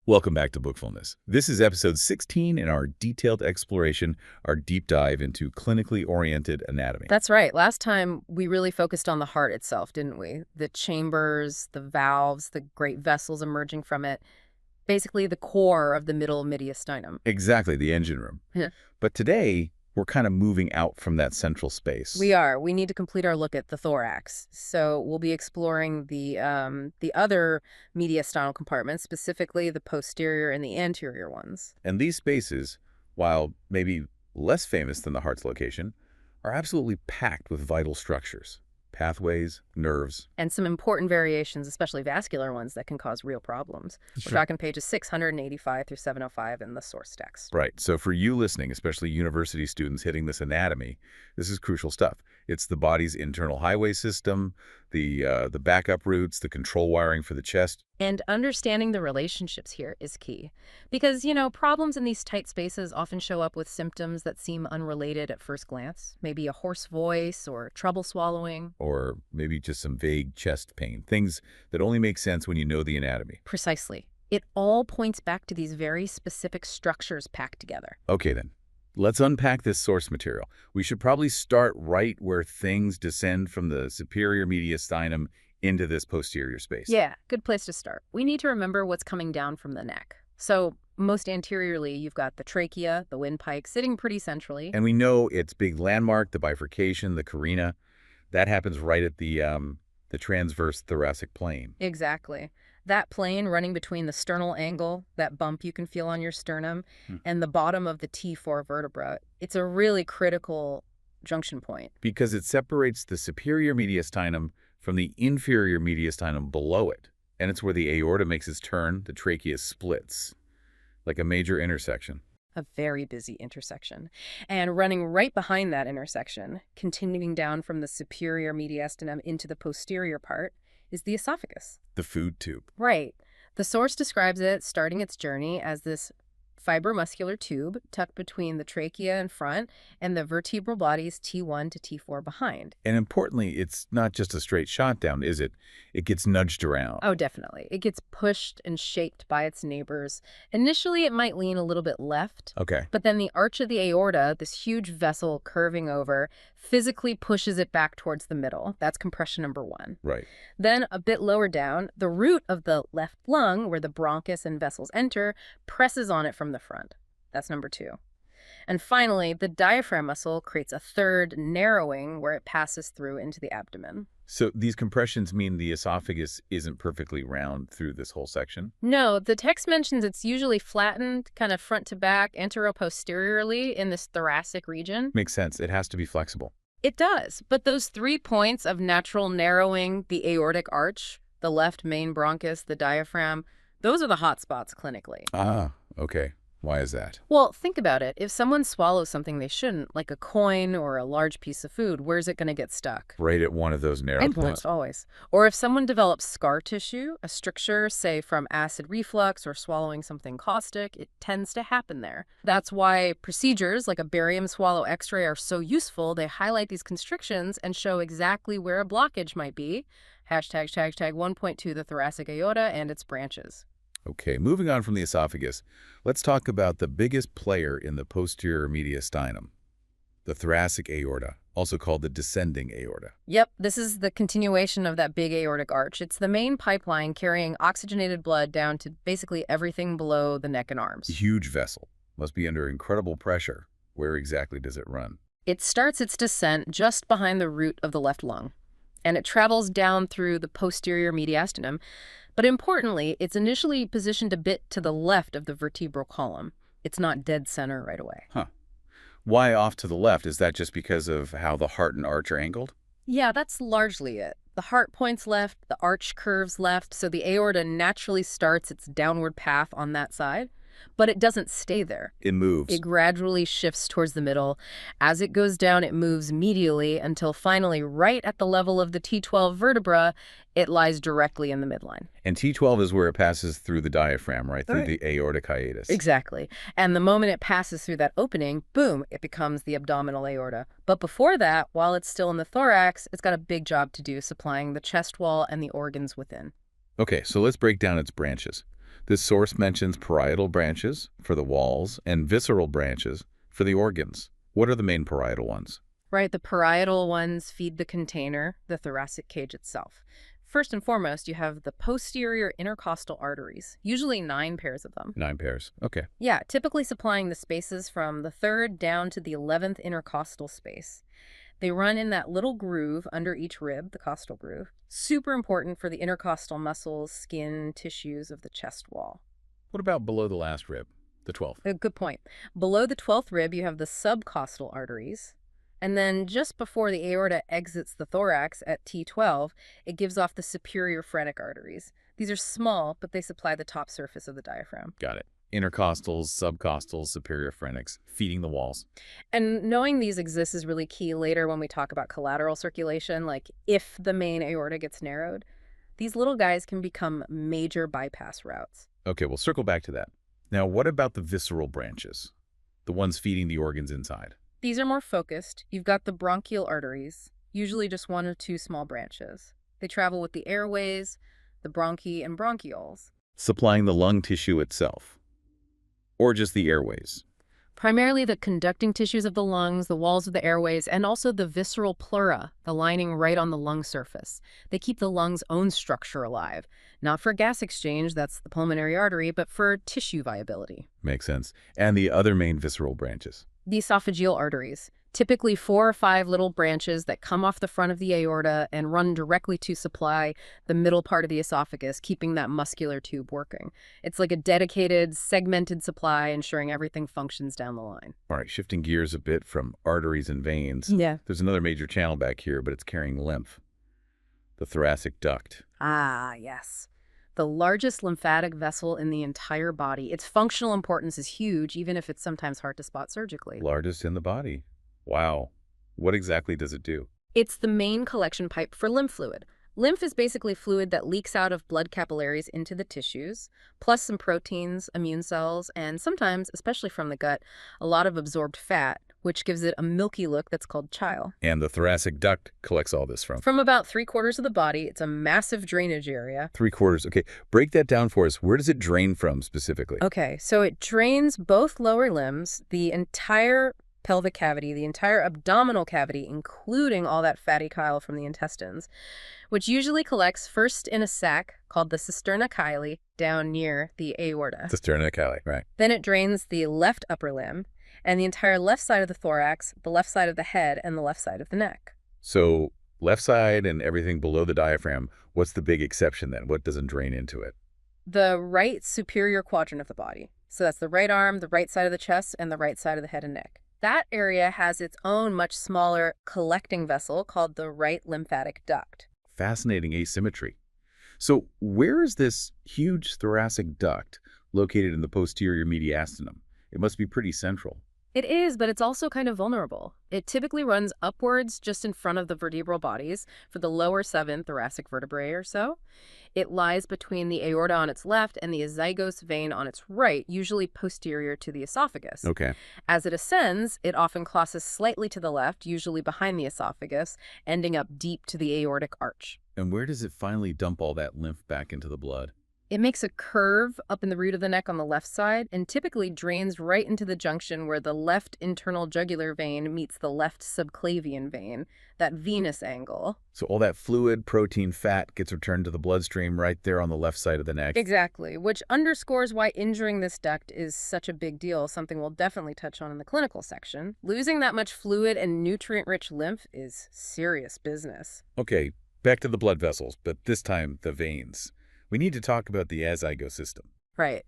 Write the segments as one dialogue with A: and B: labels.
A: Welcome back to Bookfulness. This is episode 16 in our detailed exploration, our deep dive into clinically oriented anatomy.
B: That's right. Last time, we really focused on the heart itself, didn't we? The chambers, the valves, the great vessels emerging from it. Basically, the core of the middle mediastinum.
A: Exactly, the engine room.
B: Yeah.
A: But today, we're kind of moving out from that central space.
B: We are. We need to complete our look at the thorax. So we'll be exploring the other mediastinal compartments, specifically the posterior and the anterior ones.
A: And these spaces, while maybe less famous than the heart's location, are absolutely packed with vital structures, pathways, nerves.
B: And some important variations, especially vascular ones, that can cause real problems. We're talking pages 685 through 705 in the source text.
A: Right. So for you listening, especially university students hitting this anatomy, this is crucial stuff. It's the body's internal highway system, the backup routes, the control wiring for the chest.
B: And understanding the relationships here is key. Because, problems in these tight spaces often show up with symptoms that seem unrelated at first glance. Maybe a hoarse voice or trouble swallowing.
A: Or maybe just some vague chest pain, things that only make sense when you know the anatomy.
B: Precisely. It all points back to these very specific structures packed together.
A: Okay, then. Let's unpack this source material. We should probably start right where things descend from the superior mediastinum into this posterior space.
B: Yeah, good place to start. We need to remember what's coming down from the neck. So most anteriorly, you've got the trachea, the windpipe, sitting pretty centrally.
A: And we know its big landmark, the bifurcation, the carina. That happens right at the transverse thoracic plane.
B: Exactly. That plane running between the sternal angle, that bump you can feel on your sternum, and the bottom of the T4 vertebra, it's a really critical junction point.
A: Because it separates the superior mediastinum from the inferior mediastinum below it. And it's where the aorta makes its turn, the trachea splits, like a major intersection.
B: A very busy intersection. And running right behind that intersection, continuing down from the superior mediastinum into the posterior part, is the esophagus.
A: The food tube.
B: Right. The source describes it starting its journey as this fibromuscular tube tucked between the trachea in front and the vertebral bodies T1 to T4 behind.
A: And importantly, it's not just a straight shot down, is it? It gets nudged around.
B: Oh, definitely. It gets pushed and shaped by its neighbors. Initially, it might lean a little bit left.
A: Okay.
B: But then the arch of the aorta, this huge vessel curving over, physically pushes it back towards the middle. That's compression number one.
A: Right.
B: Then a bit lower down, the root of the left lung, where the bronchus and vessels enter, presses on it from the front. That's number two. And finally, the diaphragm muscle creates a third narrowing where it passes through into the abdomen.
A: So these compressions mean the esophagus isn't perfectly round through this whole section?
B: No, the text mentions it's usually flattened, kind of front to back, anteroposteriorly in this thoracic region.
A: Makes sense. It has to be flexible.
B: It does. But those 3 points of natural narrowing, the aortic arch, the left main bronchus, the diaphragm, those are the hot spots clinically.
A: Ah, okay. Why is that?
B: Well, think about it. If someone swallows something they shouldn't, like a coin or a large piece of food, where's it going to get stuck?
A: Right at one of those narrow points.
B: Almost always. Or if someone develops scar tissue, a stricture, say from acid reflux or swallowing something caustic, it tends to happen there. That's why procedures like a barium swallow x-ray are so useful. They highlight these constrictions and show exactly where a blockage might be. Hashtag 1.2, the thoracic aorta and its branches.
A: Okay, moving on from the esophagus, let's talk about the biggest player in the posterior mediastinum, the thoracic aorta, also called the descending aorta.
B: Yep, this is the continuation of that big aortic arch. It's the main pipeline carrying oxygenated blood down to basically everything below the neck and arms.
A: Huge vessel. Must be under incredible pressure. Where exactly does it run?
B: It starts its descent just behind the root of the left lung, and it travels down through the posterior mediastinum. But importantly, it's initially positioned a bit to the left of the vertebral column. It's not dead center right away.
A: Huh. Why off to the left? Is that just because of how the heart and arch are angled?
B: Yeah, that's largely it. The heart points left, the arch curves left, so the aorta naturally starts its downward path on that side. But it doesn't stay there.
A: It moves.
B: It gradually shifts towards the middle. As it goes down, it moves medially until finally, right at the level of the T12 vertebra, it lies directly in the midline.
A: And T12 is where it passes through the diaphragm, right? Through the aortic hiatus.
B: Exactly. And the moment it passes through that opening, boom, it becomes the abdominal aorta. But before that, while it's still in the thorax, it's got a big job to do supplying the chest wall and the organs within.
A: Okay, so let's break down its branches. This source mentions parietal branches for the walls and visceral branches for the organs. What are the main parietal ones?
B: Right, the parietal ones feed the container, the thoracic cage itself. First and foremost, you have the posterior intercostal arteries, usually 9 pairs of them.
A: 9 pairs. Okay.
B: Yeah, typically supplying the spaces from the 3rd down to the 11th intercostal space. They run in that little groove under each rib, the costal groove. Super important for the intercostal muscles, skin, tissues of the chest wall.
A: What about below the last rib, the 12th?
B: A good point. Below the 12th rib, you have the subcostal arteries. And then just before the aorta exits the thorax at T12, it gives off the superior phrenic arteries. These are small, but they supply the top surface of the diaphragm.
A: Got it. Intercostals, subcostals, superior phrenics, feeding the walls.
B: And knowing these exist is really key later when we talk about collateral circulation, like if the main aorta gets narrowed. These little guys can become major bypass routes.
A: Okay, we'll circle back to that. Now, what about the visceral branches? The ones feeding the organs inside?
B: These are more focused. You've got the bronchial arteries, usually just 1 or 2 small branches. They travel with the airways, the bronchi, and bronchioles.
A: Supplying the lung tissue itself? Or just the airways?
B: Primarily the conducting tissues of the lungs, the walls of the airways, and also the visceral pleura, the lining right on the lung surface. They keep the lung's own structure alive. Not for gas exchange, that's the pulmonary artery, but for tissue viability.
A: Makes sense. And the other main visceral branches?
B: The esophageal arteries, typically 4 or 5 little branches that come off the front of the aorta and run directly to supply the middle part of the esophagus, keeping that muscular tube working. It's like a dedicated, segmented supply, ensuring everything functions down the line.
A: All right, shifting gears a bit from arteries and veins.
B: Yeah.
A: There's another major channel back here, but it's carrying lymph. The thoracic duct.
B: Ah, yes. The largest lymphatic vessel in the entire body. Its functional importance is huge, even if it's sometimes hard to spot surgically.
A: Largest in the body. Wow. What exactly does it do?
B: It's the main collection pipe for lymph fluid. Lymph is basically fluid that leaks out of blood capillaries into the tissues, plus some proteins, immune cells, and sometimes, especially from the gut, a lot of absorbed fat, which gives it a milky look that's called chyle.
A: And the thoracic duct collects all this from?
B: From about 3/4 of the body. It's a massive drainage area.
A: 3/4. Okay, break that down for us. Where does it drain from specifically?
B: Okay, so it drains both lower limbs, the entire pelvic cavity, the entire abdominal cavity, including all that fatty chyle from the intestines, which usually collects first in a sac called the cisterna chyli down near the aorta.
A: Cisterna chyli, right.
B: Then it drains the left upper limb and the entire left side of the thorax, the left side of the head, and the left side of the neck.
A: So left side and everything below the diaphragm, what's the big exception then? What doesn't drain into it?
B: The right superior quadrant of the body. So that's the right arm, the right side of the chest, and the right side of the head and neck. That area has its own much smaller collecting vessel called the right lymphatic duct.
A: Fascinating asymmetry. So where is this huge thoracic duct located in the posterior mediastinum? It must be pretty central.
B: It is, but it's also kind of vulnerable. It typically runs upwards just in front of the vertebral bodies for the lower 7 thoracic vertebrae or so. It lies between the aorta on its left and the azygos vein on its right, usually posterior to the esophagus.
A: Okay.
B: As it ascends, it often crosses slightly to the left, usually behind the esophagus, ending up deep to the aortic arch.
A: And where does it finally dump all that lymph back into the blood?
B: It makes a curve up in the root of the neck on the left side and typically drains right into the junction where the left internal jugular vein meets the left subclavian vein, that venous angle.
A: So all that fluid, protein, fat gets returned to the bloodstream right there on the left side of the neck.
B: Exactly, which underscores why injuring this duct is such a big deal, something we'll definitely touch on in the clinical section. Losing that much fluid and nutrient-rich lymph is serious business.
A: Okay, back to the blood vessels, but this time the veins. We need to talk about the azygos system.
B: Right.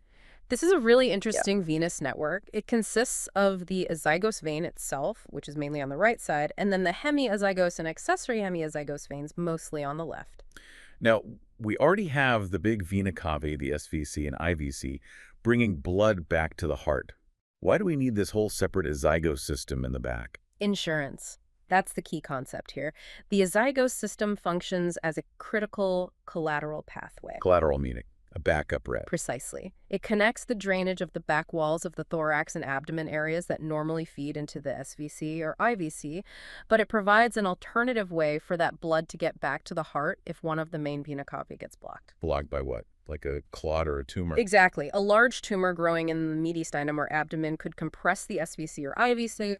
B: This is a really interesting venous network. It consists of the azygos vein itself, which is mainly on the right side, and then the hemiazygos and accessory hemiazygos veins, mostly on the left.
A: Now, we already have the big vena cava, the SVC and IVC, bringing blood back to the heart. Why do we need this whole separate azygos system in the back?
B: Insurance. That's the key concept here. The azygos system functions as a critical collateral pathway.
A: Collateral meaning a backup red.
B: Precisely. It connects the drainage of the back walls of the thorax and abdomen areas that normally feed into the SVC or IVC, but it provides an alternative way for that blood to get back to the heart if one of the main vena cava gets blocked.
A: Blocked by what? like a clot or a tumor.
B: Exactly. A large tumor growing in the mediastinum or abdomen could compress the SVC or IVC.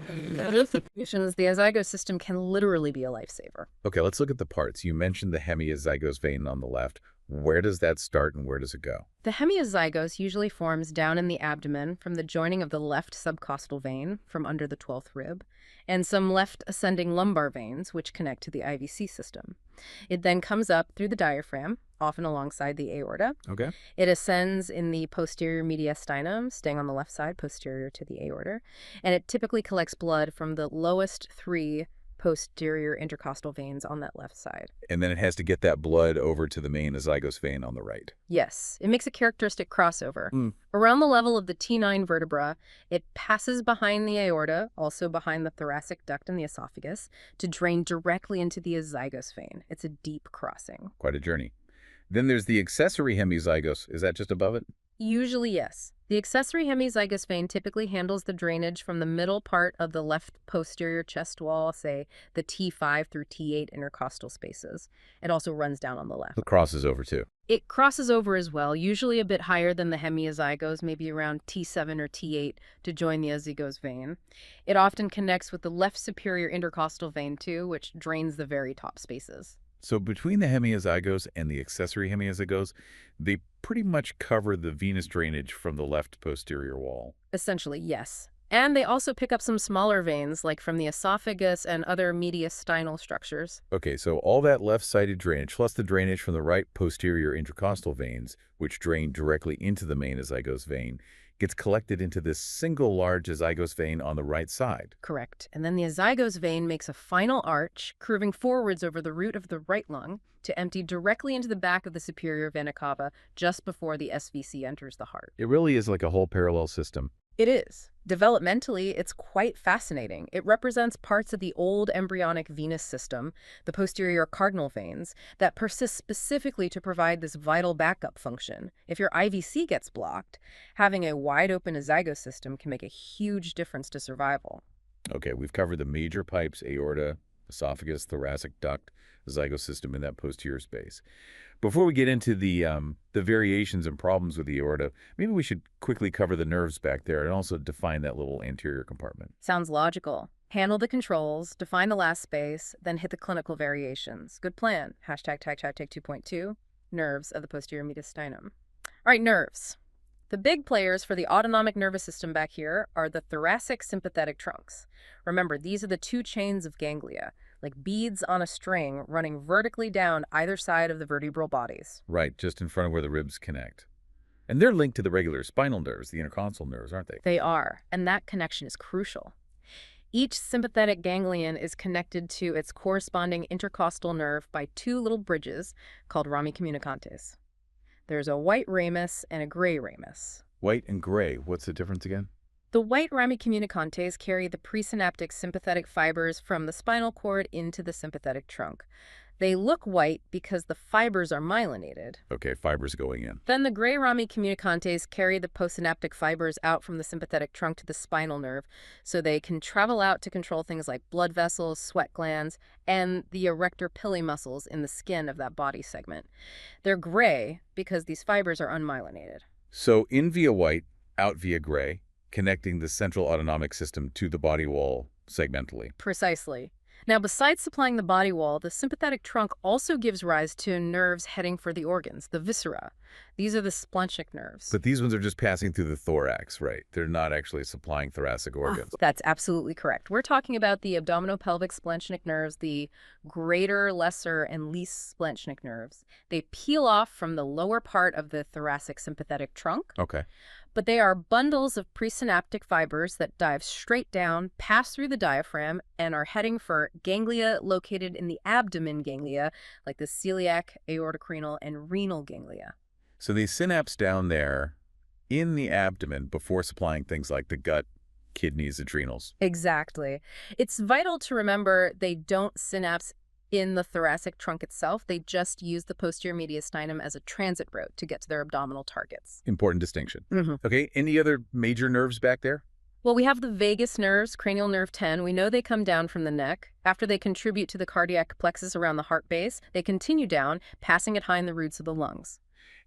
B: The azygos system can literally be a lifesaver.
A: Okay, let's look at the parts. You mentioned the hemiazygos vein on the left. Where does that start and where does it go?
B: The hemiazygos usually forms down in the abdomen from the joining of the left subcostal vein from under the 12th rib, and some left ascending lumbar veins which connect to the IVC system. It then comes up through the diaphragm, often alongside the aorta.
A: Okay.
B: It ascends in the posterior mediastinum, staying on the left side, posterior to the aorta, and it typically collects blood from the lowest 3 posterior intercostal veins on that left side.
A: And then it has to get that blood over to the main azygos vein on the right.
B: Yes, it makes a characteristic crossover.
A: Mm.
B: Around the level of the T9 vertebra, it passes behind the aorta, also behind the thoracic duct and the esophagus, to drain directly into the azygos vein. It's a deep crossing.
A: Quite a journey. Then there's the accessory hemiazygos. Is that just above it?
B: Usually, yes. The accessory hemizygous vein typically handles the drainage from the middle part of the left posterior chest wall, say the T5 through T8 intercostal spaces. It also runs down on the left.
A: It crosses over too.
B: It crosses over as well, usually a bit higher than the hemiazygos, maybe around T7 or T8 to join the azygos vein. It often connects with the left superior intercostal vein too, which drains the very top spaces.
A: So between the hemiazygos and the accessory hemiazygos, they pretty much cover the venous drainage from the left posterior wall.
B: Essentially, yes. And they also pick up some smaller veins, like from the esophagus and other mediastinal structures.
A: Okay, so all that left-sided drainage, plus the drainage from the right posterior intercostal veins, which drain directly into the main azygos vein, gets collected into this single large azygos vein on the right side.
B: Correct. And then the azygos vein makes a final arch, curving forwards over the root of the right lung to empty directly into the back of the superior vena cava just before the SVC enters the heart.
A: It really is like a whole parallel system.
B: It is. Developmentally, it's quite fascinating. It represents parts of the old embryonic venous system, the posterior cardinal veins, that persist specifically to provide this vital backup function. If your IVC gets blocked, having a wide-open azygos system can make a huge difference to survival.
A: Okay, we've covered the major pipes, aorta, esophagus, thoracic duct, azygos system in that posterior space. Before we get into the variations and problems with the aorta, maybe we should quickly cover the nerves back there and also define that little anterior compartment.
B: Sounds logical. Handle the controls, define the last space, then hit the clinical variations. Good plan. Hashtag TRACHEA 2.2, nerves of the posterior mediastinum. All right, nerves. The big players for the autonomic nervous system back here are the thoracic sympathetic trunks. Remember, these are the 2 chains of ganglia, like beads on a string running vertically down either side of the vertebral bodies.
A: Right, just in front of where the ribs connect. And they're linked to the regular spinal nerves, the intercostal nerves, aren't they?
B: They are, and that connection is crucial. Each sympathetic ganglion is connected to its corresponding intercostal nerve by 2 little bridges called rami communicantes. There's a white ramus and a gray ramus.
A: White and gray, what's the difference again?
B: The white rami communicantes carry the presynaptic sympathetic fibers from the spinal cord into the sympathetic trunk. They look white because the fibers are myelinated.
A: Okay, fibers going in.
B: Then the gray rami communicantes carry the postsynaptic fibers out from the sympathetic trunk to the spinal nerve, so they can travel out to control things like blood vessels, sweat glands, and the erector pili muscles in the skin of that body segment. They're gray because these fibers are unmyelinated.
A: So in via white, out via gray, connecting the central autonomic system to the body wall segmentally.
B: Precisely. Now, besides supplying the body wall, the sympathetic trunk also gives rise to nerves heading for the organs, the viscera. These are the splanchnic nerves.
A: But these ones are just passing through the thorax, right? They're not actually supplying thoracic organs.
B: That's absolutely correct. We're talking about the abdominopelvic splanchnic nerves, the greater, lesser, and least splanchnic nerves. They peel off from the lower part of the thoracic sympathetic trunk.
A: Okay.
B: But they are bundles of presynaptic fibers that dive straight down, pass through the diaphragm, and are heading for ganglia located in the abdomen ganglia, like the celiac, aortocrenal, and renal ganglia.
A: So they synapse down there in the abdomen before supplying things like the gut, kidneys, adrenals.
B: Exactly. It's vital to remember they don't synapse in the thoracic trunk itself. They just use the posterior mediastinum as a transit route to get to their abdominal targets.
A: Important distinction.
B: Mm-hmm.
A: Okay, any other major nerves back there?
B: Well, we have the vagus nerves, cranial nerve 10. We know they come down from the neck. After they contribute to the cardiac plexus around the heart base, they continue down, passing it high in the roots of the lungs.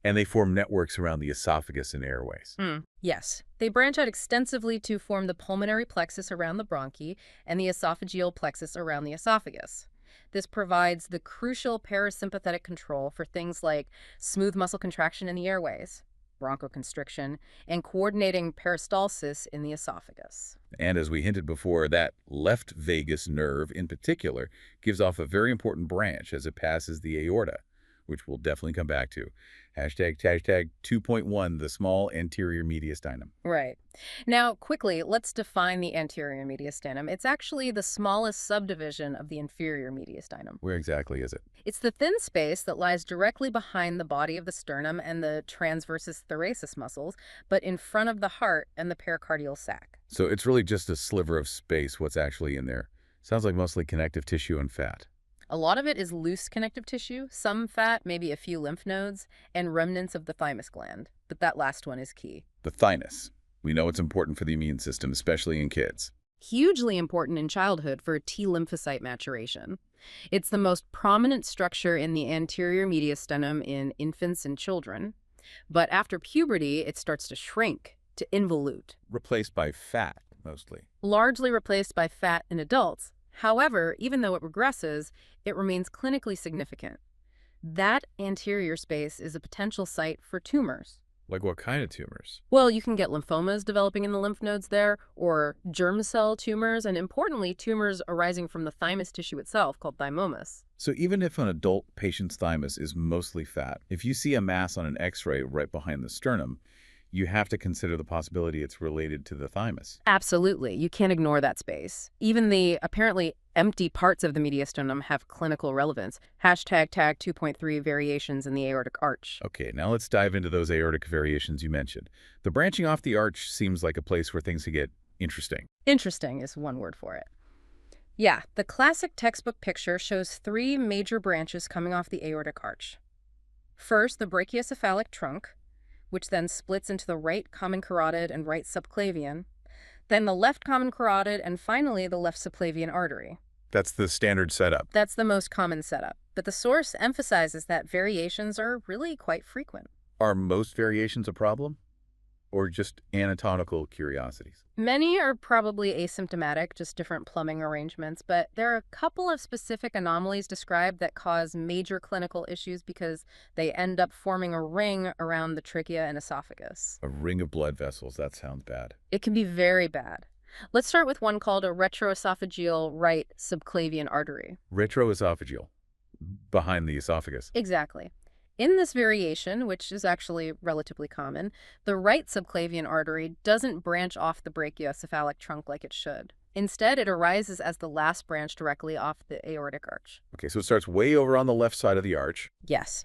A: And they form networks around the esophagus and airways.
B: Yes. They branch out extensively to form the pulmonary plexus around the bronchi and the esophageal plexus around the esophagus. This provides the crucial parasympathetic control for things like smooth muscle contraction in the airways, bronchoconstriction, and coordinating peristalsis in the esophagus.
A: And as we hinted before, that left vagus nerve in particular gives off a very important branch as it passes the aorta, which we'll definitely come back to. Hashtag 2.1, the small anterior mediastinum.
B: Right. Now, quickly, let's define the anterior mediastinum. It's actually the smallest subdivision of the inferior mediastinum.
A: Where exactly is it?
B: It's the thin space that lies directly behind the body of the sternum and the transversus thoracis muscles, but in front of the heart and the pericardial sac.
A: So it's really just a sliver of space what's actually in there. Sounds like mostly connective tissue and fat.
B: A lot of it is loose connective tissue, some fat, maybe a few lymph nodes, and remnants of the thymus gland. But that last one is key.
A: The thymus. We know it's important for the immune system, especially in kids.
B: Hugely important in childhood for T lymphocyte maturation. It's the most prominent structure in the anterior mediastinum in infants and children. But after puberty, it starts to shrink, to involute.
A: Replaced by fat, mostly.
B: Largely replaced by fat in adults. However, even though it regresses, it remains clinically significant. That anterior space is a potential site for tumors.
A: Like what kind of tumors?
B: Well, you can get lymphomas developing in the lymph nodes there, or germ cell tumors, and importantly, tumors arising from the thymus tissue itself, called thymomas.
A: So even if an adult patient's thymus is mostly fat, if you see a mass on an X-ray right behind the sternum, you have to consider the possibility it's related to the thymus.
B: Absolutely. You can't ignore that space. Even the apparently empty parts of the mediastinum have clinical relevance. Hashtag tag 2.3 variations in the aortic arch.
A: Okay, now let's dive into those aortic variations you mentioned. The branching off the arch seems like a place where things could get interesting.
B: Interesting is one word for it. Yeah, the classic textbook picture shows three major branches coming off the aortic arch. First, the brachiocephalic trunk, which then splits into the right common carotid and right subclavian, then the left common carotid, and finally the left subclavian artery.
A: That's the standard setup.
B: That's the most common setup, but the source emphasizes that variations are really quite frequent.
A: Are most variations a problem? Or just anatomical curiosities?
B: Many are probably asymptomatic, just different plumbing arrangements, but there are a couple of specific anomalies described that cause major clinical issues because they end up forming a ring around the trachea and esophagus.
A: A ring of blood vessels, that sounds bad.
B: It can be very bad. Let's start with one called a retroesophageal right subclavian artery.
A: Retroesophageal, behind the esophagus.
B: Exactly. In this variation, which is actually relatively common, the right subclavian artery doesn't branch off the brachiocephalic trunk like it should. Instead, it arises as the last branch directly off the aortic arch.
A: Okay, so it starts way over on the left side of the arch.
B: Yes.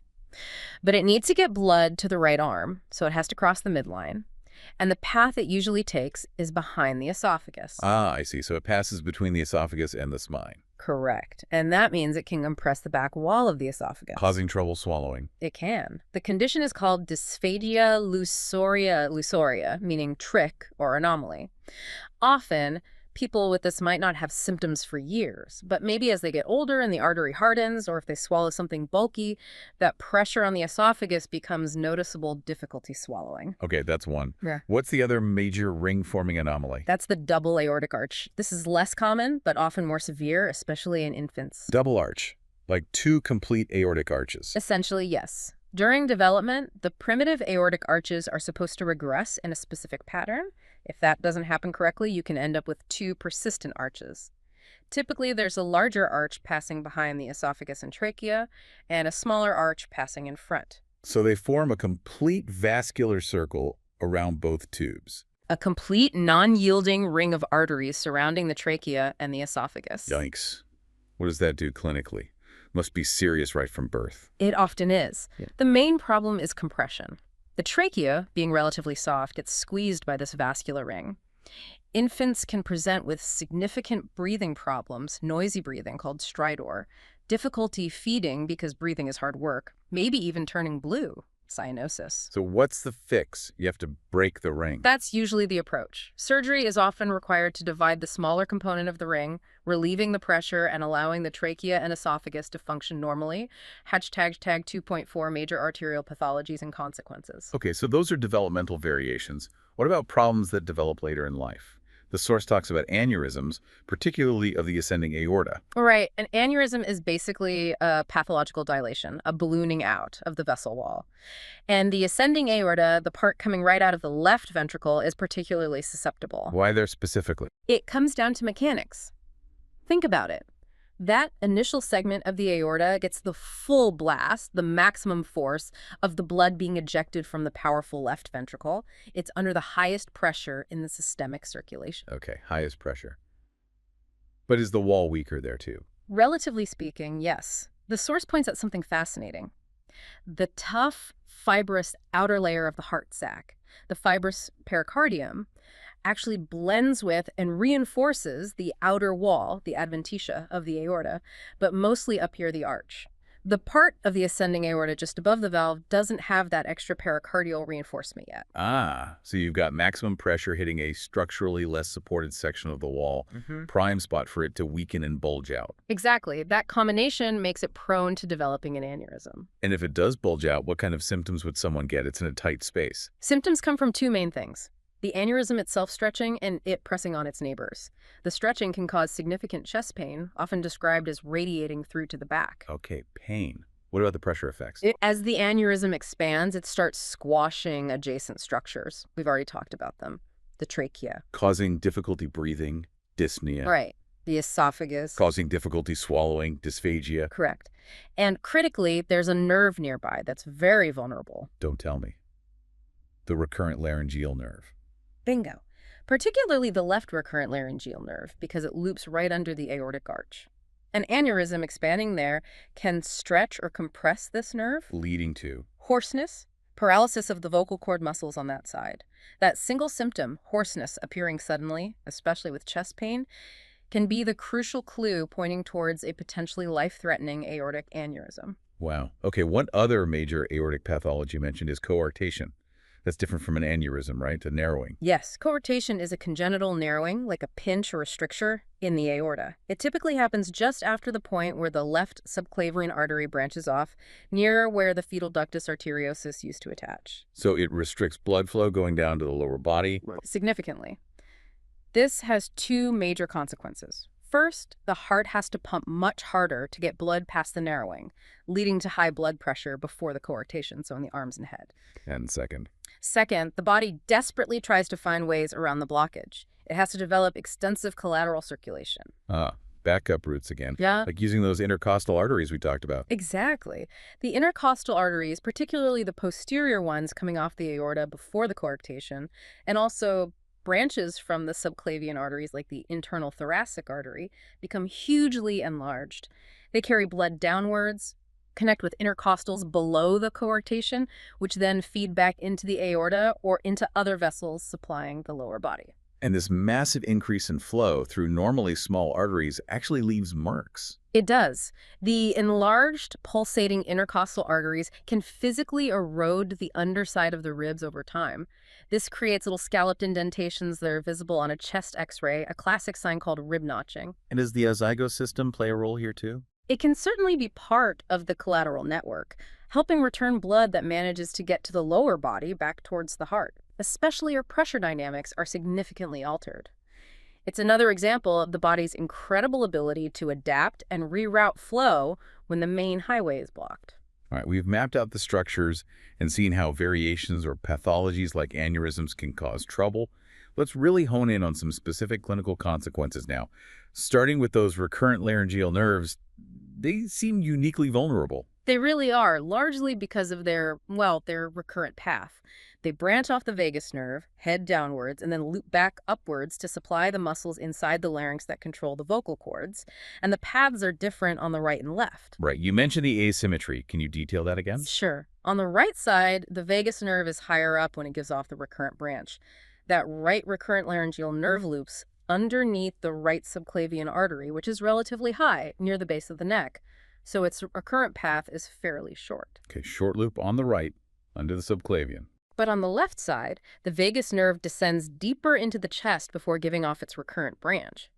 B: But it needs to get blood to the right arm, so it has to cross the midline. And the path it usually takes is behind the esophagus.
A: Ah, I see. So it passes between the esophagus and the spine.
B: Correct. And that means it can compress the back wall of the esophagus.
A: Causing trouble swallowing.
B: It can. The condition is called dysphagia lusoria, meaning trick or anomaly. Often, people with this might not have symptoms for years, but maybe as they get older and the artery hardens, or if they swallow something bulky, that pressure on the esophagus becomes noticeable difficulty swallowing.
A: Okay, that's one.
B: Yeah.
A: What's the other major ring-forming anomaly?
B: That's the double aortic arch. This is less common, but often more severe, especially in infants.
A: Double arch, like two complete aortic arches.
B: Essentially, yes. During development, the primitive aortic arches are supposed to regress in a specific pattern. If that doesn't happen correctly, you can end up with two persistent arches. Typically, there's a larger arch passing behind the esophagus and trachea, and a smaller arch passing in front.
A: So they form a complete vascular circle around both tubes.
B: A complete non-yielding ring of arteries surrounding the trachea and the esophagus.
A: Yikes. What does that do clinically? Must be serious right from birth.
B: It often is. Yeah. The main problem is compression. The trachea, being relatively soft, gets squeezed by this vascular ring. Infants can present with significant breathing problems, noisy breathing called stridor, difficulty feeding because breathing is hard work, maybe even turning blue. cyanosis.
A: So what's the fix? You have to break the ring.
B: That's usually the approach. Surgery is often required to divide the smaller component of the ring, relieving the pressure and allowing the trachea and esophagus to function normally. Hashtag 2.4 major arterial pathologies and consequences.
A: Okay, so those are developmental variations. What about problems that develop later in life? The source talks about aneurysms, particularly of the ascending aorta.
B: Right. An aneurysm is basically a pathological dilation, a ballooning out of the vessel wall. And the ascending aorta, the part coming right out of the left ventricle, is particularly susceptible.
A: Why there specifically?
B: It comes down to mechanics. Think about it. That initial segment of the aorta gets the full blast, the maximum force of the blood being ejected from the powerful left ventricle. It's under the highest pressure in the systemic circulation.
A: Okay, highest pressure. But is the wall weaker there too?
B: Relatively speaking, yes. The source points at something fascinating. The tough, fibrous outer layer of the heart sac, the fibrous pericardium, actually blends with and reinforces the outer wall, the adventitia of the aorta, but mostly up here the arch. The part of the ascending aorta just above the valve doesn't have that extra pericardial reinforcement yet.
A: Ah, so you've got maximum pressure hitting a structurally less supported section of the wall, prime spot for it to weaken and bulge out.
B: Exactly. That combination makes it prone to developing an aneurysm.
A: And if it does bulge out, what kind of symptoms would someone get? It's in a tight space.
B: Symptoms come from two main things: the aneurysm itself stretching and it pressing on its neighbors. The stretching can cause significant chest pain, often described as radiating through to the back.
A: Okay, pain. What about the pressure effects?
B: As the aneurysm expands, it starts squashing adjacent structures. We've already talked about them. The trachea.
A: Causing difficulty breathing, dyspnea.
B: Right. The esophagus.
A: Causing difficulty swallowing, dysphagia.
B: Correct. And critically, there's a nerve nearby that's very vulnerable.
A: Don't tell me. The recurrent laryngeal nerve.
B: Bingo. Particularly the left recurrent laryngeal nerve, because it loops right under the aortic arch. An aneurysm expanding there can stretch or compress this nerve,
A: Leading to
B: hoarseness, paralysis of the vocal cord muscles on that side. That single symptom, hoarseness appearing suddenly, especially with chest pain, can be the crucial clue pointing towards a potentially life-threatening aortic aneurysm.
A: Wow. Okay, one other major aortic pathology mentioned is coarctation. That's different from an aneurysm, right? A narrowing.
B: Yes, coarctation is a congenital narrowing, like a pinch or a stricture, in the aorta. It typically happens just after the point where the left subclavian artery branches off, near where the fetal ductus arteriosus used to attach.
A: So it restricts blood flow going down to the lower body.
B: Significantly. This has two major consequences. First, the heart has to pump much harder to get blood past the narrowing, leading to high blood pressure before the coarctation, so in the arms and head.
A: And second.
B: Second, the body desperately tries to find ways around the blockage. It has to develop extensive collateral circulation.
A: Backup routes again.
B: Yeah.
A: Like using those intercostal arteries we talked about.
B: Exactly. The intercostal arteries, particularly the posterior ones coming off the aorta before the coarctation, and also branches from the subclavian arteries like the internal thoracic artery, become hugely enlarged. They carry blood downwards, connect with intercostals below the coarctation, which then feed back into the aorta or into other vessels supplying the lower body.
A: And this massive increase in flow through normally small arteries actually leaves marks.
B: It does. The enlarged, pulsating intercostal arteries can physically erode the underside of the ribs over time. This creates little scalloped indentations that are visible on a chest x-ray, a classic sign called rib notching.
A: And does the azygos system play a role here too?
B: It can certainly be part of the collateral network, helping return blood that manages to get to the lower body back towards the heart, especially where pressure dynamics are significantly altered. It's another example of the body's incredible ability to adapt and reroute flow when the main highway is blocked.
A: All right, we've mapped out the structures and seen how variations or pathologies like aneurysms can cause trouble. Let's really hone in on some specific clinical consequences now. Starting with those recurrent laryngeal nerves, they seem uniquely vulnerable.
B: They really are, largely because of their recurrent path. They branch off the vagus nerve, head downwards, and then loop back upwards to supply the muscles inside the larynx that control the vocal cords. And the paths are different on the right and left.
A: Right. You mentioned the asymmetry. Can you detail that again?
B: Sure. On the right side, the vagus nerve is higher up when it gives off the recurrent branch. That right recurrent laryngeal nerve loops underneath the right subclavian artery, which is relatively high, near the base of the neck. So its recurrent path is fairly short.
A: Okay, short loop on the right, under the subclavian.
B: But on the left side, the vagus nerve descends deeper into the chest before giving off its recurrent branch.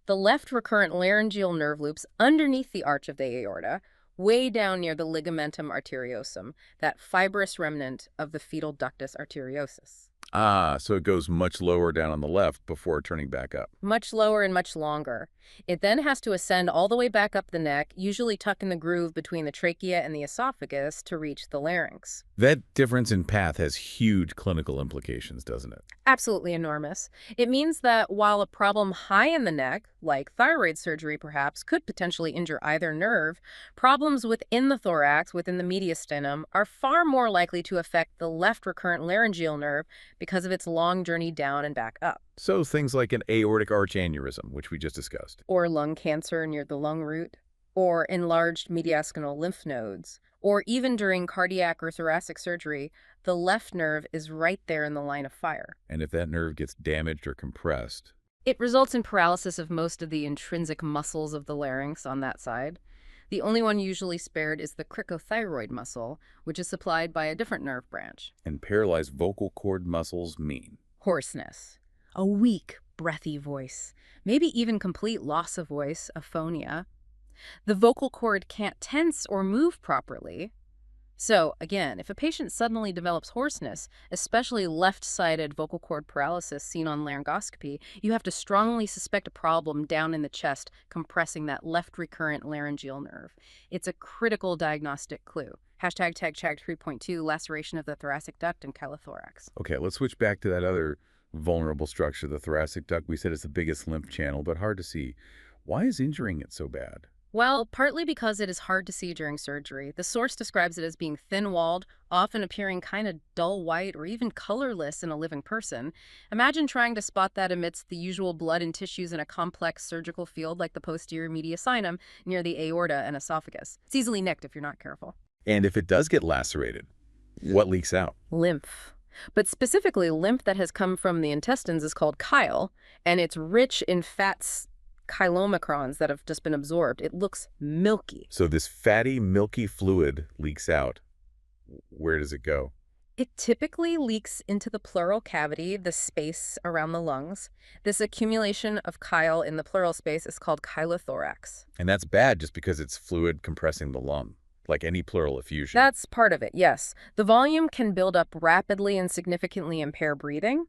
B: The left recurrent laryngeal nerve loops underneath the arch of the aorta, way down near the ligamentum arteriosum, that fibrous remnant of the fetal ductus arteriosus.
A: Ah, so it goes much lower down on the left before turning back up.
B: Much lower and much longer. It then has to ascend all the way back up the neck, usually tucking the groove between the trachea and the esophagus to reach the larynx.
A: That difference in path has huge clinical implications, doesn't it?
B: Absolutely enormous. It means that while a problem high in the neck, like thyroid surgery perhaps, could potentially injure either nerve, problems within the thorax, within the mediastinum, are far more likely to affect the left recurrent laryngeal nerve because of its long journey down and back up.
A: So things like an aortic arch aneurysm, which we just discussed.
B: Or lung cancer near the lung root, or enlarged mediastinal lymph nodes, or even during cardiac or thoracic surgery, the left nerve is right there in the line of fire.
A: And if that nerve gets damaged or compressed,
B: It results in paralysis of most of the intrinsic muscles of the larynx on that side. The only one usually spared is the cricothyroid muscle, which is supplied by a different nerve branch.
A: and paralyzed vocal cord muscles mean.
B: Hoarseness, a weak, breathy voice, maybe even complete loss of voice, aphonia. The vocal cord can't tense or move properly. So, again, if a patient suddenly develops hoarseness, especially left-sided vocal cord paralysis seen on laryngoscopy, you have to strongly suspect a problem down in the chest compressing that left recurrent laryngeal nerve. It's a critical diagnostic clue. Hashtag TAG 3.2, laceration of the thoracic duct and chylothorax.
A: Okay, let's switch back to that other vulnerable structure, the thoracic duct. We said it's the biggest lymph channel, but hard to see. Why is injuring it so bad?
B: Well, partly because it is hard to see during surgery. The source describes it as being thin-walled, often appearing kind of dull white or even colorless in a living person. Imagine trying to spot that amidst the usual blood and tissues in a complex surgical field like the posterior mediastinum near the aorta and esophagus. It's easily nicked if you're not careful.
A: And if it does get lacerated, what leaks out?
B: Lymph. But specifically, lymph that has come from the intestines is called chyle, and it's rich in fats, chylomicrons that have just been absorbed. It looks milky.
A: So this fatty, milky fluid leaks out. Where does it go?
B: It typically leaks into the pleural cavity, the space around the lungs. This accumulation of chyle in the pleural space is called chylothorax.
A: And that's bad just because it's fluid compressing the lung, like any pleural effusion.
B: That's part of it, yes. The volume can build up rapidly and significantly impair breathing,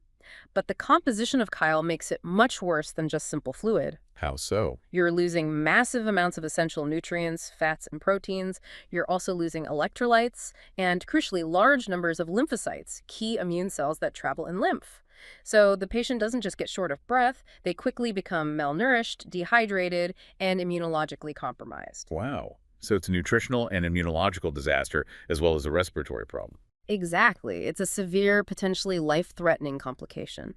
B: but the composition of chyle makes it much worse than just simple fluid.
A: How so?
B: You're losing massive amounts of essential nutrients, fats, and proteins. You're also losing electrolytes and, crucially, large numbers of lymphocytes, key immune cells that travel in lymph. So the patient doesn't just get short of breath, they quickly become malnourished, dehydrated, and immunologically compromised.
A: Wow. So it's a nutritional and immunological disaster as well as a respiratory problem.
B: Exactly. It's a severe, potentially life-threatening complication.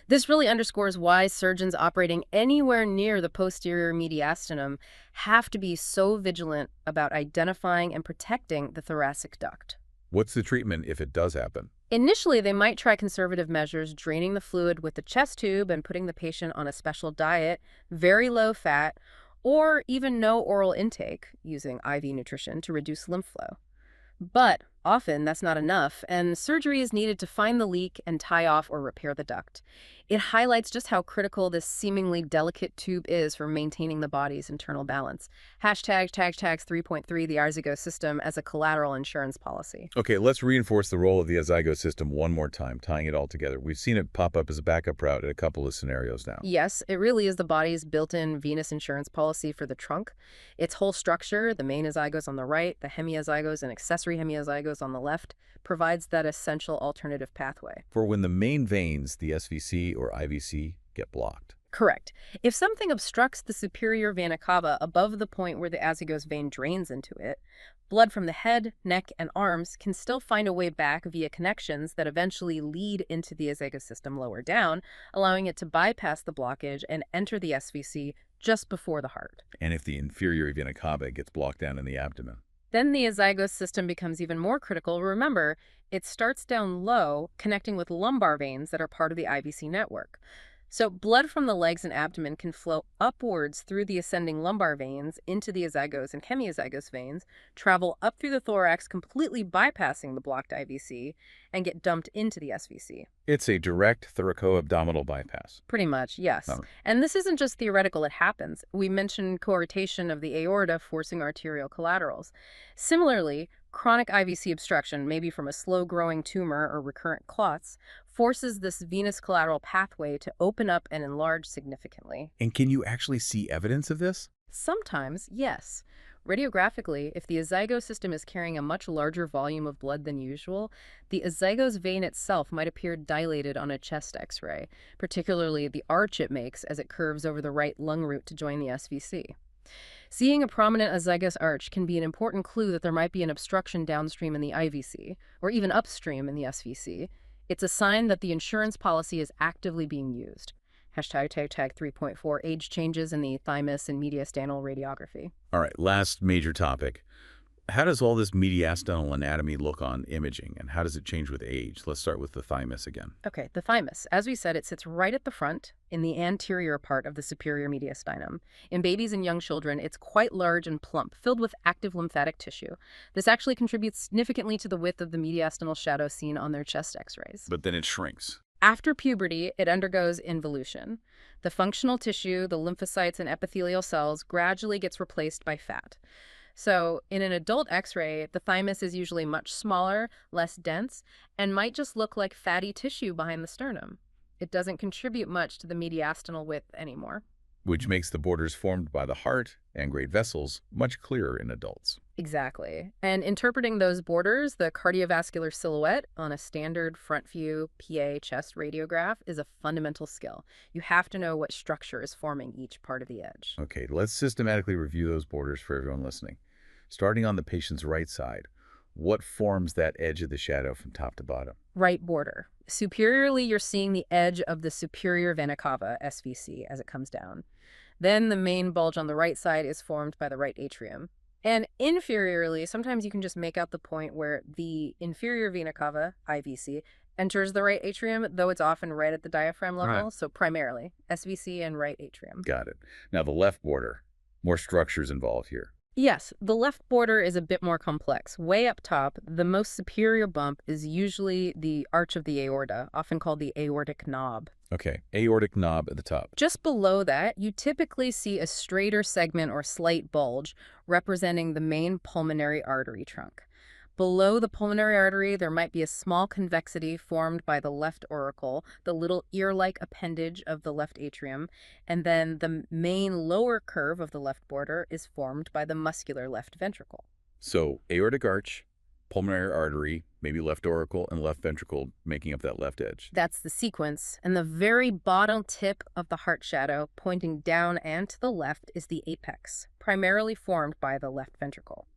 B: This really underscores why surgeons operating anywhere near the posterior mediastinum have to be so vigilant about identifying and protecting the thoracic duct.
A: What's the treatment if it does happen?
B: Initially, they might try conservative measures, draining the fluid with the chest tube and putting the patient on a special diet, very low fat, or even no oral intake, using IV nutrition to reduce lymph flow. But often that's not enough, and surgery is needed to find the leak and tie off or repair the duct. It highlights just how critical this seemingly delicate tube is for maintaining the body's internal balance. Hashtag TAG 3.3, the azygos system as a collateral insurance policy.
A: Okay, let's reinforce the role of the azygos system one more time, tying it all together. We've seen it pop up as a backup route in a couple of scenarios now.
B: Yes, it really is the body's built-in venous insurance policy for the trunk. Its whole structure, the main azygos on the right, the hemiazygos and accessory hemiazygos on the left, provides that essential alternative pathway.
A: For when the main veins, the SVC or IVC, get blocked.
B: Correct. If something obstructs the superior vena cava above the point where the azygos vein drains into it, blood from the head, neck, and arms can still find a way back via connections that eventually lead into the azygos system lower down, allowing it to bypass the blockage and enter the SVC just before the heart.
A: And if the inferior vena cava gets blocked down in the abdomen.
B: Then the azygos system becomes even more critical. Remember, it starts down low, connecting with lumbar veins that are part of the IVC network. So blood from the legs and abdomen can flow upwards through the ascending lumbar veins into the azygos and hemiazygos veins, travel up through the thorax, completely bypassing the blocked IVC, and get dumped into the SVC.
A: It's a direct thoraco-abdominal bypass.
B: Pretty much, yes.
A: Oh,
B: And this isn't just theoretical, it happens. We mentioned coarctation of the aorta forcing arterial collaterals. Similarly, chronic IVC obstruction, maybe from a slow-growing tumor or recurrent clots, forces this venous collateral pathway to open up and enlarge significantly.
A: and can you actually see evidence of this?
B: Sometimes, yes. Radiographically, if the azygos system is carrying a much larger volume of blood than usual, the azygos vein itself might appear dilated on a chest X-ray, particularly the arch it makes as it curves over the right lung root to join the SVC. Seeing a prominent azygos arch can be an important clue that there might be an obstruction downstream in the IVC, or even upstream in the SVC. It's a sign that the insurance policy is actively being used. Hashtag tag 3.4 age changes in the thymus and mediastinal radiography.
A: All right, last major topic. How does all this mediastinal anatomy look on imaging, and how does it change with age? Let's start with the thymus again.
B: Okay, the thymus. As we said, it sits right at the front in the anterior part of the superior mediastinum. In babies and young children, it's quite large and plump, filled with active lymphatic tissue. This actually contributes significantly to the width of the mediastinal shadow seen on their chest X-rays.
A: But then it shrinks.
B: After puberty, it undergoes involution. The functional tissue, the lymphocytes and epithelial cells, gradually gets replaced by fat. So in an adult X-ray, the thymus is usually much smaller, less dense, and might just look like fatty tissue behind the sternum. It doesn't contribute much to the mediastinal width anymore.
A: Which makes the borders formed by the heart and great vessels much clearer in adults.
B: Exactly. And interpreting those borders, the cardiovascular silhouette on a standard front view PA chest radiograph is a fundamental skill. You have to know what structure is forming each part of the edge.
A: Okay, let's systematically review those borders for everyone listening. Starting on the patient's right side, what forms that edge of the shadow from top to bottom?
B: Right border. Superiorly, you're seeing the edge of the superior vena cava, SVC, as it comes down. Then the main bulge on the right side is formed by the right atrium. And inferiorly, sometimes you can just make out the point where the inferior vena cava, IVC, enters the right atrium, though it's often right at the diaphragm level.
A: Right.
B: So primarily, SVC and right atrium.
A: Got it. Now the left border, more structures involved here.
B: Yes, the left border is a bit more complex. Way up top, the most superior bump is usually the arch of the aorta, often called the aortic knob.
A: Okay, aortic knob at the top.
B: Just below that, you typically see a straighter segment or slight bulge representing the main pulmonary artery trunk. Below the pulmonary artery, there might be a small convexity formed by the left auricle, the little ear-like appendage of the left atrium, and then the main lower curve of the left border is formed by the muscular left ventricle.
A: So aortic arch, pulmonary artery, maybe left auricle, and left ventricle making up that left edge.
B: That's the sequence, and the very bottom tip of the heart shadow, pointing down and to the left, is the apex, primarily formed by the left ventricle.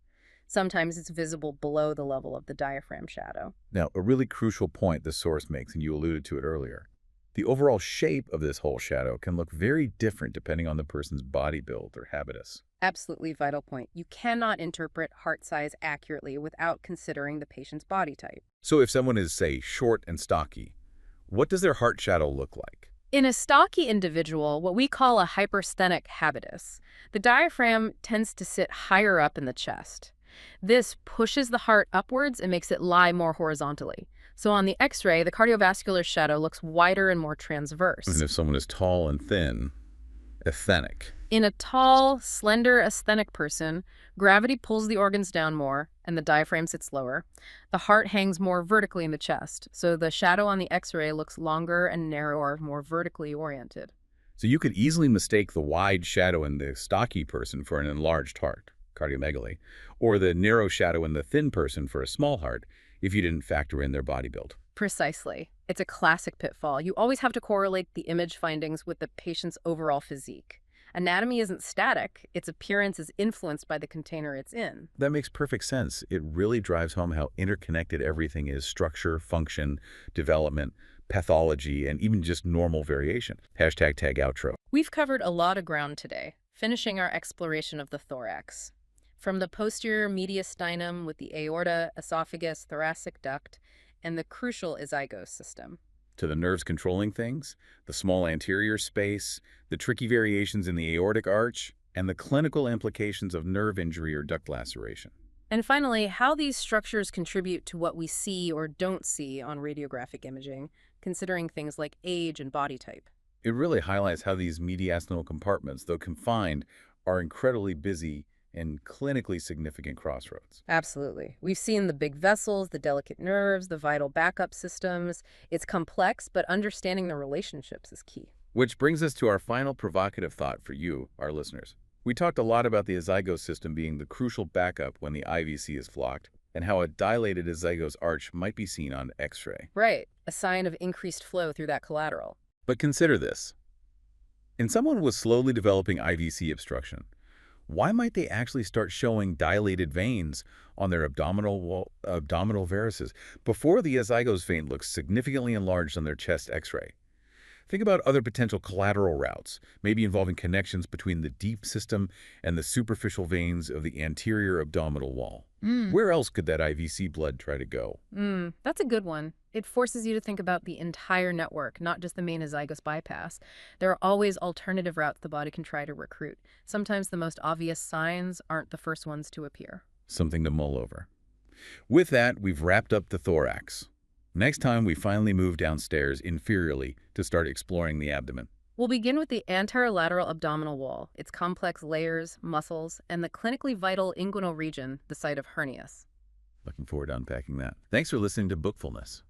B: Sometimes it's visible below the level of the diaphragm shadow.
A: Now, a really crucial point the source makes, and you alluded to it earlier. The overall shape of this whole shadow can look very different depending on the person's body build or habitus.
B: Absolutely vital point. You cannot interpret heart size accurately without considering the patient's body type.
A: So if someone is, say, short and stocky, what does their heart shadow look like?
B: In a stocky individual, what we call a hypersthenic habitus, the diaphragm tends to sit higher up in the chest. This pushes the heart upwards and makes it lie more horizontally. So on the X-ray, the cardiovascular shadow looks wider and more transverse.
A: And if someone is tall and thin, asthenic.
B: In a tall, slender, asthenic person, gravity pulls the organs down more and the diaphragm sits lower. The heart hangs more vertically in the chest, so the shadow on the X-ray looks longer and narrower, more vertically oriented.
A: So you could easily mistake the wide shadow in the stocky person for an enlarged heart, cardiomegaly, or the narrow shadow in the thin person for a small heart if you didn't factor in their body build.
B: Precisely. It's a classic pitfall. You always have to correlate the image findings with the patient's overall physique. Anatomy isn't static. Its appearance is influenced by the container it's in.
A: That makes perfect sense. It really drives home how interconnected everything is: structure, function, development, pathology, and even just normal variation. Hashtag tag outro.
B: We've covered a lot of ground today, finishing our exploration of the thorax. From the posterior mediastinum with the aorta, esophagus, thoracic duct, and the crucial azygos system.
A: to the nerves controlling things, the small anterior space, the tricky variations in the aortic arch, and the clinical implications of nerve injury or duct laceration.
B: And finally, how these structures contribute to what we see or don't see on radiographic imaging, considering things like age and body type.
A: It really highlights how these mediastinal compartments, though confined, are incredibly busy and clinically significant crossroads.
B: Absolutely. We've seen the big vessels, the delicate nerves, the vital backup systems. It's complex, but understanding the relationships is key.
A: Which brings us to our final provocative thought for you, our listeners. We talked a lot about the azygos system being the crucial backup when the IVC is blocked, and how a dilated azygos arch might be seen on X-ray.
B: Right. A sign of increased flow through that collateral.
A: But consider this. In someone with slowly developing IVC obstruction, why might they actually start showing dilated veins on their abdominal varices before the azygos vein looks significantly enlarged on their chest X-ray? Think about other potential collateral routes, maybe involving connections between the deep system and the superficial veins of the anterior abdominal wall. Where else could that IVC blood try to go?
B: That's a good one. It forces you to think about the entire network, not just the main azygos bypass. There are always alternative routes the body can try to recruit. Sometimes the most obvious signs aren't the first ones to appear.
A: Something to mull over. With that, we've wrapped up the thorax. Next time, we finally move downstairs inferiorly to start exploring the abdomen.
B: We'll begin with the anterolateral abdominal wall, its complex layers, muscles, and the clinically vital inguinal region, the site of hernias.
A: Looking forward to unpacking that. Thanks for listening to Bookfulness.